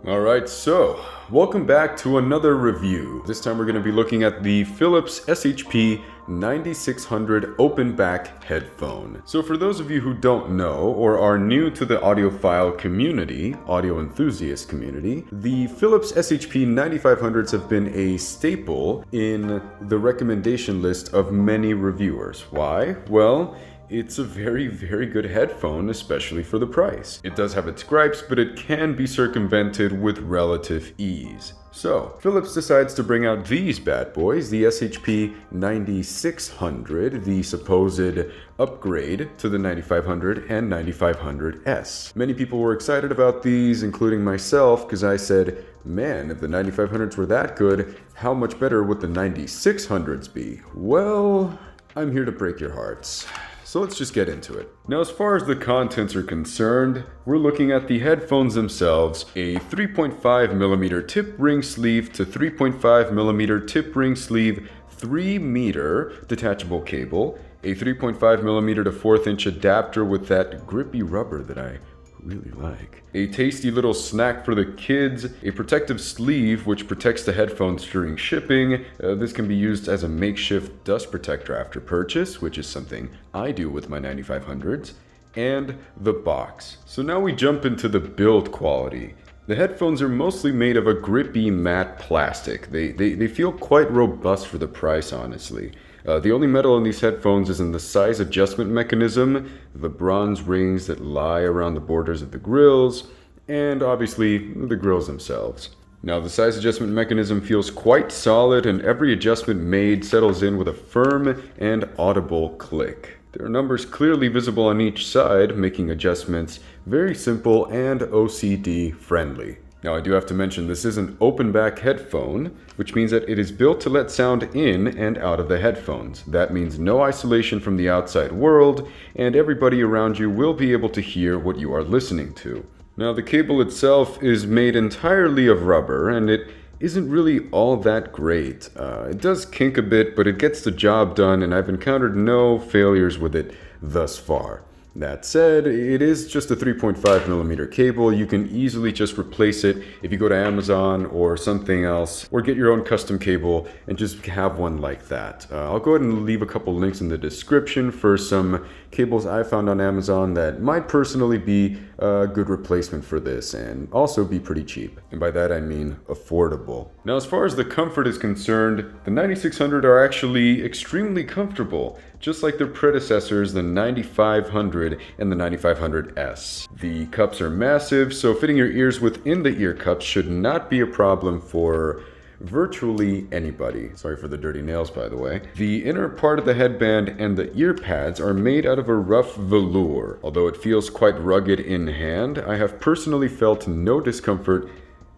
Alright, so welcome back to another review. This time we're going to be looking at the Philips SHP 9600 open back headphone. So for those of you who don't know or are new to the audiophile community, audio enthusiast community, the Philips SHP 9500s have been a staple in the recommendation list of many reviewers. Why? Well, it's a very good headphone, especially for the price. It does have its gripes, but it can be circumvented with relative ease. So, Philips decides to bring out these bad boys, the SHP 9600, the supposed upgrade to the 9500 and 9500S. Many people were excited about these, including myself, because I said, man, if the 9500s were that good, how much better would the 9600s be? Well, I'm here to break your hearts. So let's just get into it. Now, as far as the contents are concerned, we're looking at the headphones themselves, a 3.5mm tip ring sleeve to 3.5mm tip ring sleeve 3-meter detachable cable, a 3.5mm to 1/4 inch adapter with that grippy rubber that I really like, a tasty little snack for the kids, a protective sleeve which protects the headphones during shipping. This can be used as a makeshift dust protector after purchase, which is something I do with my 9500s, and the box. So now we jump into the build quality. The headphones are mostly made of a grippy matte plastic. They feel quite robust for the price, honestly. The only metal in these headphones is in the size adjustment mechanism, the bronze rings that lie around the borders of the grills, and obviously the grills themselves. Now, the size adjustment mechanism feels quite solid, and every adjustment made settles in with a firm and audible click. There are numbers clearly visible on each side, making adjustments very simple and OCD friendly. Now, I do have to mention this is an open back headphone, which means that it is built to let sound in and out of the headphones. That means no isolation from the outside world, and everybody around you will be able to hear what you are listening to. Now, the cable itself is made entirely of rubber, and it isn't really all that great. It does kink a bit, but it gets the job done, and I've encountered no failures with it thus far. That said, it is just a 3.5mm cable. You can easily just replace it if you go to Amazon or something else, or get your own custom cable and just have one like that. I'll go ahead and leave a couple links in the description for some cables I found on Amazon that might personally be a good replacement for this and also be pretty cheap. And by that I mean affordable. Now, as far as the comfort is concerned, the 9600 are actually extremely comfortable, just like their predecessors, the 9500 and the 9500S. The cups are massive, so fitting your ears within the ear cups should not be a problem for virtually anybody. Sorry for the dirty nails, by the way. The inner part of the headband and the ear pads are made out of a rough velour. Although it feels quite rugged in hand, I have personally felt no discomfort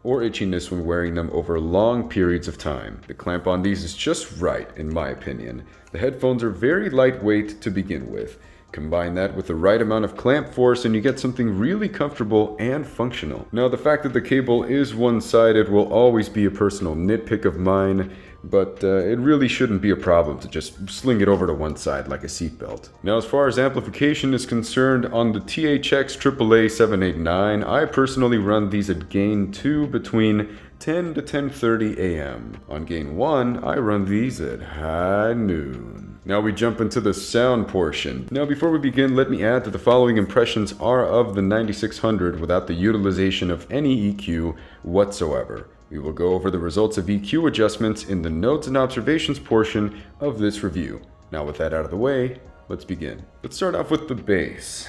or itchiness when wearing them over long periods of time. The clamp on these is just right, in my opinion. The headphones are very lightweight to begin with. Combine that with the right amount of clamp force and you get something really comfortable and functional. Now, the fact that the cable is one-sided will always be a personal nitpick of mine, but it really shouldn't be a problem to just sling it over to one side like a seatbelt. Now, as far as amplification is concerned, on the THX AAA 789, I personally run these at gain 2 between 10 to 10:30 a.m. On gain 1, I run these at high noon. Now we jump into the sound portion. Now, before we begin, let me add that the following impressions are of the 9600 without the utilization of any EQ whatsoever. We will go over the results of EQ adjustments in the notes and observations portion of this review. Now, with that out of the way, let's begin. Let's start off with the bass.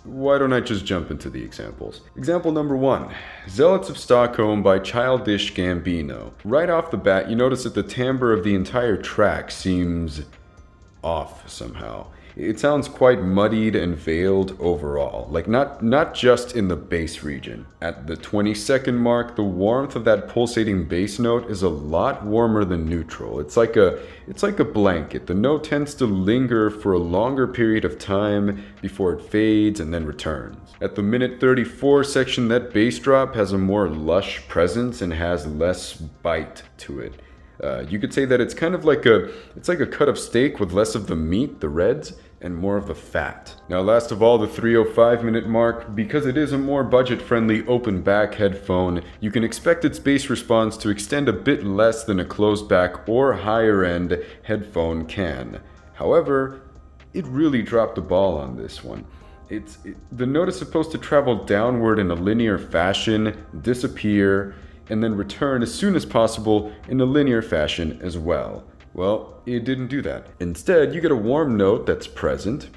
Why don't I just jump into the examples? Example number 1, Zealots of Stockholm by Childish Gambino. Right off the bat, you notice that the timbre of the entire track seems off somehow. It sounds quite muddied and veiled overall, like not just in the bass region. At the 20-second mark, the warmth of that pulsating bass note is a lot warmer than neutral. It's like a blanket. The note tends to linger for a longer period of time before it fades and then returns. At the minute 34 section, that bass drop has a more lush presence and has less bite to it. You could say that it's kind of like a cut of steak with less of the meat, the reds, and more of the fat. Now last of all, the 305-minute mark. Because it is a more budget-friendly open back headphone, you can expect its bass response to extend a bit less than a closed back or higher end headphone can. However, it really dropped the ball on this one. The note is supposed to travel downward in a linear fashion, disappear, and then return as soon as possible in a linear fashion as well. Well, it didn't do that. Instead, you get a warm note that's present,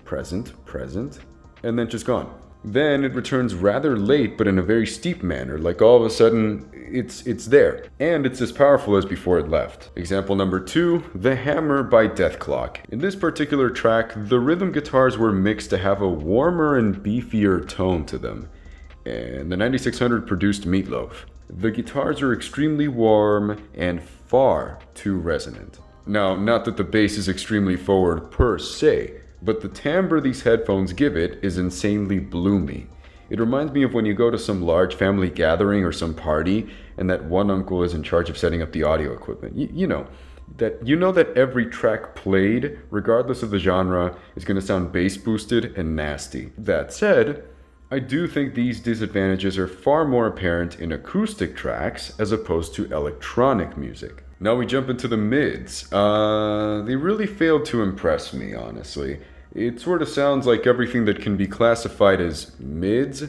and then just gone. Then it returns rather late, but in a very steep manner, like all of a sudden it's there. And it's as powerful as before it left. Example number 2, The Hammer by Deathclock. In this particular track, the rhythm guitars were mixed to have a warmer and beefier tone to them. And the 9600 produced Meatloaf. The guitars are extremely warm and far too resonant. Now, not that the bass is extremely forward per se, but the timbre these headphones give it is insanely bloomy. It reminds me of when you go to some large family gathering or some party and that one uncle is in charge of setting up the audio equipment. You know that every track played, regardless of the genre, is going to sound bass boosted and nasty. That said, I do think these disadvantages are far more apparent in acoustic tracks as opposed to electronic music. Now we jump into the mids. They really failed to impress me, honestly. It sort of sounds like everything that can be classified as mids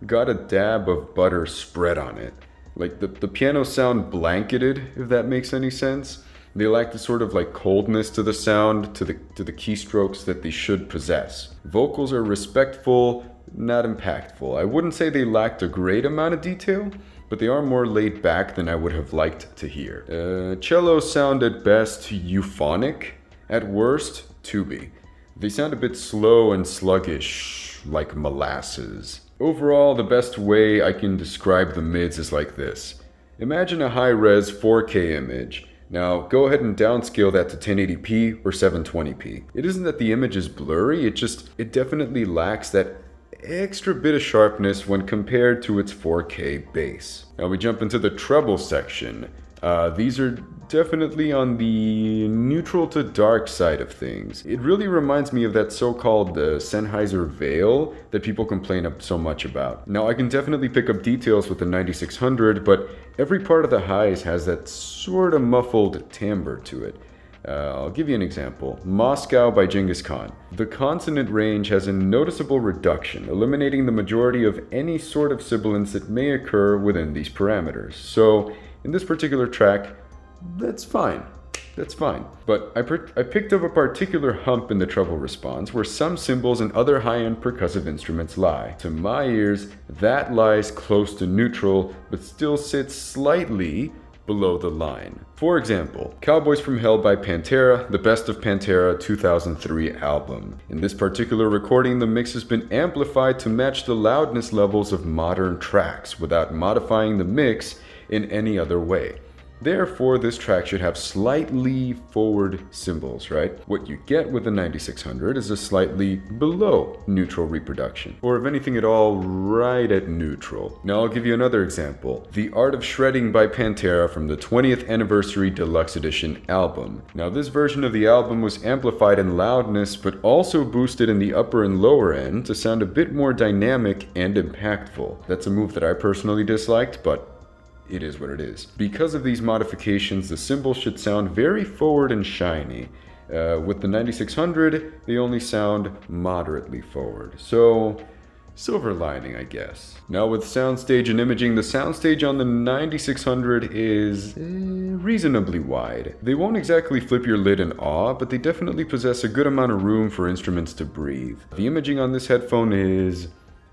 got a dab of butter spread on it. Like the pianos sound blanketed, if that makes any sense. They lack the sort of like coldness to the sound, to the keystrokes that they should possess. Vocals are respectful, not impactful. I wouldn't say they lacked a great amount of detail, but they are more laid back than I would have liked to hear. Cellos sound at best euphonic, at worst tubby. They sound a bit slow and sluggish, like molasses. Overall, the best way I can describe the mids is like this. Imagine a high-res 4K image. Now, go ahead and downscale that to 1080p or 720p. It isn't that the image is blurry, it definitely lacks that extra bit of sharpness when compared to its 4K base. Now we jump into the treble section. These are definitely on the neutral to dark side of things. It really reminds me of that so-called Sennheiser veil that people complain so much about. Now I can definitely pick up details with the 9600, but every part of the highs has that sort of muffled timbre to it. I'll give you an example. Moscow by Genghis Khan. The consonant range has a noticeable reduction, eliminating the majority of any sort of sibilance that may occur within these parameters. So, in this particular track, that's fine. But I picked up a particular hump in the treble response where some cymbals and other high-end percussive instruments lie. To my ears, that lies close to neutral, but still sits slightly below the line. For example, Cowboys from Hell by Pantera, the Best of Pantera 2003 album. In this particular recording, the mix has been amplified to match the loudness levels of modern tracks without modifying the mix in any other way. Therefore, this track should have slightly forward cymbals, right? What you get with the 9600 is a slightly below neutral reproduction, or if anything at all, right at neutral. Now I'll give you another example. The Art of Shredding by Pantera from the 20th Anniversary Deluxe Edition album. Now this version of the album was amplified in loudness, but also boosted in the upper and lower end to sound a bit more dynamic and impactful. That's a move that I personally disliked, but it is what it is. Because of these modifications, the cymbals should sound very forward and shiny. With the 9600, they only sound moderately forward. So, silver lining, I guess. Now with Soundstage and Imaging, the soundstage on the 9600 is reasonably wide. They won't exactly flip your lid in awe, but they definitely possess a good amount of room for instruments to breathe. The imaging on this headphone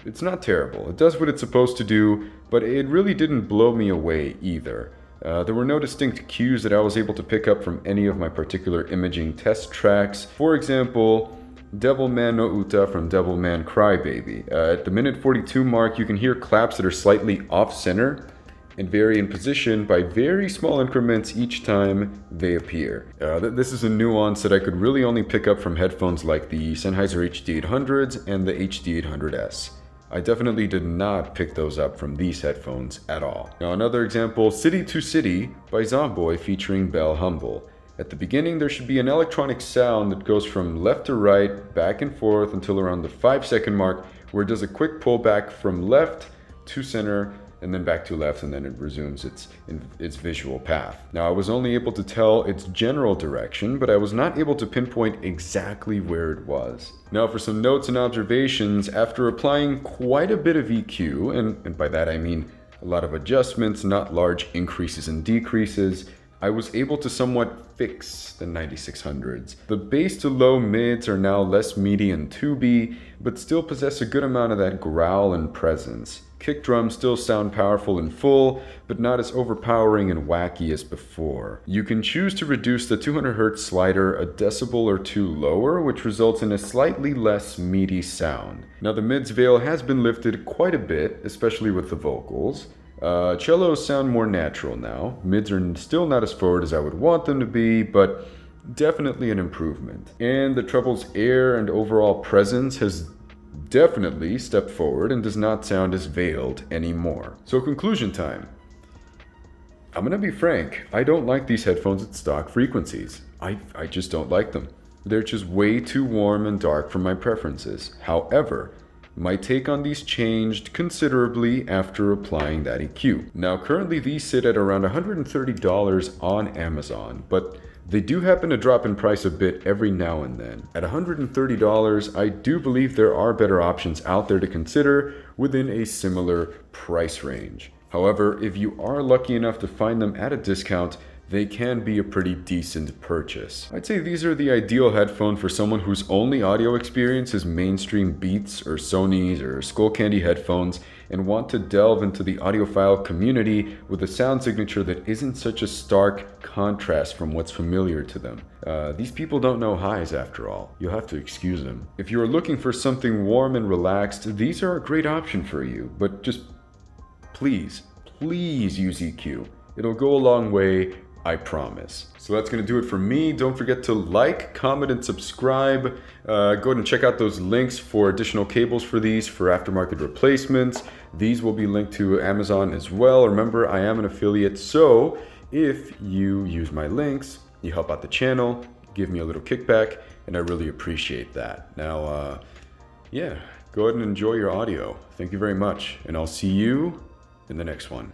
it's not terrible. It does what it's supposed to do, but it really didn't blow me away either. There were no distinct cues that I was able to pick up from any of my particular imaging test tracks. For example, Devilman no Uta from Devilman Crybaby. At the minute 42 mark, you can hear claps that are slightly off-center and vary in position by very small increments each time they appear. This is a nuance that I could really only pick up from headphones like the Sennheiser HD800s and the HD800S. I definitely did not pick those up from these headphones at all. Now another example, City to City by Zomboy featuring Bell Humble. At the beginning, there should be an electronic sound that goes from left to right, back and forth until around the 5-second mark, where it does a quick pullback from left to center and then back to left, and then it resumes its visual path. Now, I was only able to tell its general direction, but I was not able to pinpoint exactly where it was. Now, for some notes and observations, after applying quite a bit of EQ, and by that I mean a lot of adjustments, not large increases and decreases, I was able to somewhat fix the 9600s. The bass to low mids are now less meaty and tubey, but still possess a good amount of that growl and presence. Kick drums still sound powerful and full, but not as overpowering and wacky as before. You can choose to reduce the 200Hz slider a decibel or two lower, which results in a slightly less meaty sound. Now, the mids veil has been lifted quite a bit, especially with the vocals. Cellos sound more natural now. Mids are still not as forward as I would want them to be, but definitely an improvement. And the treble's air and overall presence has definitely stepped forward and does not sound as veiled anymore. So conclusion time. I'm gonna be frank, I don't like these headphones at stock frequencies. I just don't like them. They're just way too warm and dark for my preferences. However, my take on these changed considerably after applying that EQ. Now, currently these sit at around $130 on Amazon, but they do happen to drop in price a bit every now and then. At $130, I do believe there are better options out there to consider within a similar price range. However, if you are lucky enough to find them at a discount, they can be a pretty decent purchase. I'd say these are the ideal headphone for someone whose only audio experience is mainstream Beats or Sony's or Skullcandy headphones and want to delve into the audiophile community with a sound signature that isn't such a stark contrast from what's familiar to them. These people don't know highs after all. You'll have to excuse them. If you are looking for something warm and relaxed, these are a great option for you, but just please use EQ. It'll go a long way, I promise. So that's going to do it for me. Don't forget to like, comment, and subscribe. Go ahead and check out those links for additional cables for these for aftermarket replacements. These will be linked to Amazon as well. Remember, I am an affiliate, so if you use my links, you help out the channel, give me a little kickback, and I really appreciate that. Now, yeah, go ahead and enjoy your audio. Thank you very much, and I'll see you in the next one.